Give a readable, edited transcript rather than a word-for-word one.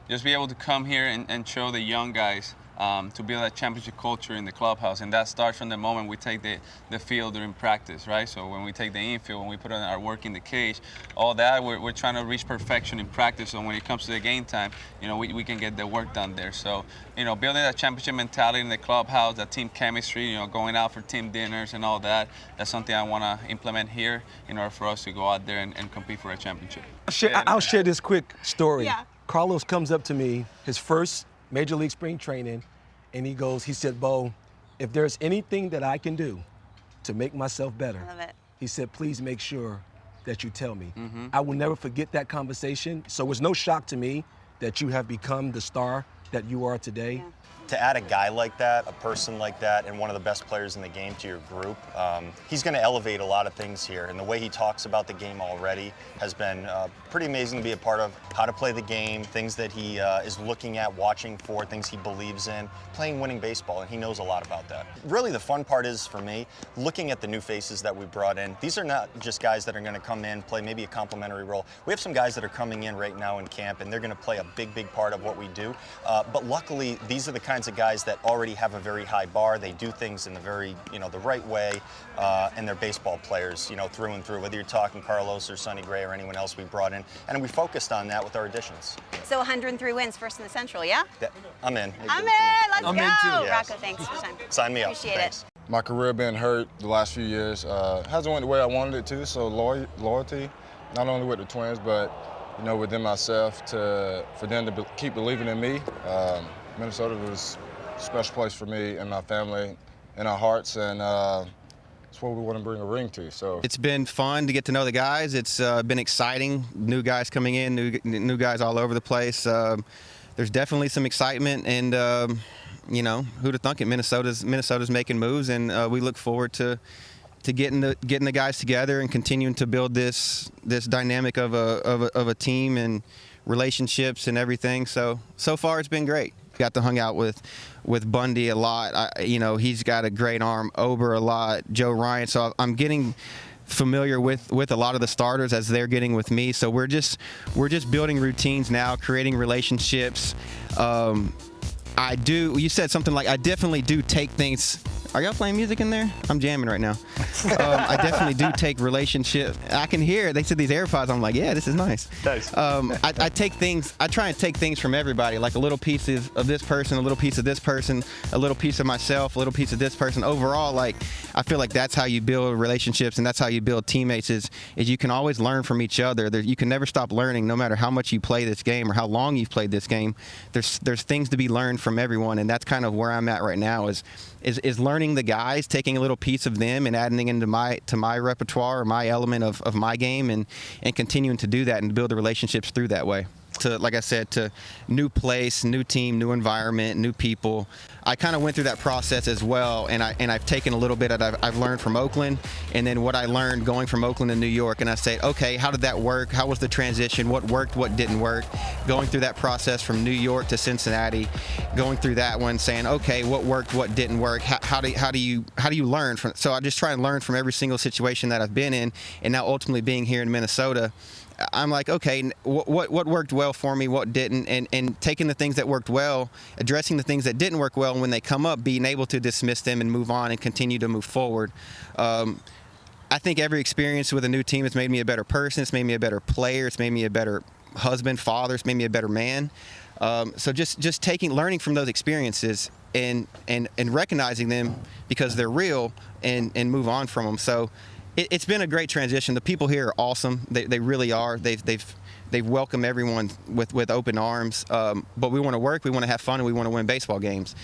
just be able to come here and show the young guys to build a championship culture in the clubhouse, and that starts from the moment we take the field during practice, right? So when we take the infield, when we put in our work in the cage, all that, we're trying to reach perfection in practice, so when it comes to the game time, we can get the work done there. So, building that championship mentality in the clubhouse, that team chemistry, going out for team dinners and all that, that's something I want to implement here in order for us to go out there and compete for a championship. I'll share this quick story. Yeah. Carlos comes up to me, his first Major League spring training, and he said, Bo, if there's anything that I can do to make myself better, I love it. he said, please make sure that you tell me. Mm-hmm. I will never forget that conversation. So it's no shock to me that you have become the star that you are today. Yeah. To add a guy like that, a person like that, and one of the best players in the game to your group, he's going to elevate a lot of things here. And the way he talks about the game already has been pretty amazing to be a part of. How to play the game, things that he is looking at, watching for, things he believes in, playing winning baseball, and he knows a lot about that. Really the fun part is, for me, looking at the new faces that we brought in. These are not just guys that are going to come in, play maybe a complimentary role. We have some guys that are coming in right now in camp, and they're going to play a big, big part of what we do. But luckily, these are the kinds of guys that already have a very high bar. They do things in the very, the right way, and they're baseball players, through and through. Whether you're talking Carlos or Sonny, Correa or anyone else we brought in, and we focused on that with our additions. So 103 wins, first in the Central, yeah? I'm in. I'm in. Let's go. I'm in too. Yes. Rocco, thanks for your time. Sign me up. Appreciate Thanks. it. My career being hurt the last few years hasn't went the way I wanted it to, so loyalty, not only with the Twins, but within myself, for them to keep believing in me. Minnesota was a special place for me and my family in our hearts, and it's what we want to bring a ring to. So it's been fun to get to know the guys. It's been exciting. New guys coming in, new guys all over the place. There's definitely some excitement, and who'd have thunk it? Minnesota's making moves, and we look forward to getting the guys together and continuing to build this dynamic of a team and relationships and everything. So far it's been great. Got to hang out with Bundy a lot. He's got a great arm. Ober a lot. Joe Ryan. So I'm getting familiar with a lot of the starters as they're getting with me. So we're just building routines now, creating relationships. You said something like, I definitely do take things. Are y'all playing music in there? I'm jamming right now. I definitely do take relationship. I can hear it. They said these AirPods. I'm like, yeah, this is nice. Nice. I take things. I try and take things from everybody, like a little piece of this person, a little piece of this person, a little piece of myself, a little piece of this person. Overall, I feel like that's how you build relationships, and that's how you build teammates. Is you can always learn from each other. You can never stop learning, no matter how much you play this game or how long you've played this game. There's things to be learned from everyone, and that's kind of where I'm at right now. Is learning the guys, taking a little piece of them and adding into my repertoire or my element of my game, and continuing to do that and build the relationships through that way. Like I said, to new place, new team, new environment, new people. I kind of went through that process as well, and I've taken a little bit that I've learned from Oakland, and then what I learned going from Oakland to New York, and I said, okay, how did that work? How was the transition? What worked? What didn't work? Going through that process from New York to Cincinnati, going through that one, saying, okay, what worked? What didn't work? How do you learn from? So I just try and learn from every single situation that I've been in, and now ultimately being here in Minnesota, I'm like, okay, what worked well for me, what didn't, and taking the things that worked well, addressing the things that didn't work well, and when they come up, being able to dismiss them and move on and continue to move forward. I think every experience with a new team has made me a better person. It's made me a better player. It's made me a better husband, father. It's made me a better man. So just learning from those experiences and recognizing them because they're real and move on from them. So it's been a great transition. The people here are awesome. They really are. They've welcomed everyone with open arms. But we want to work, we want to have fun, and we want to win baseball games.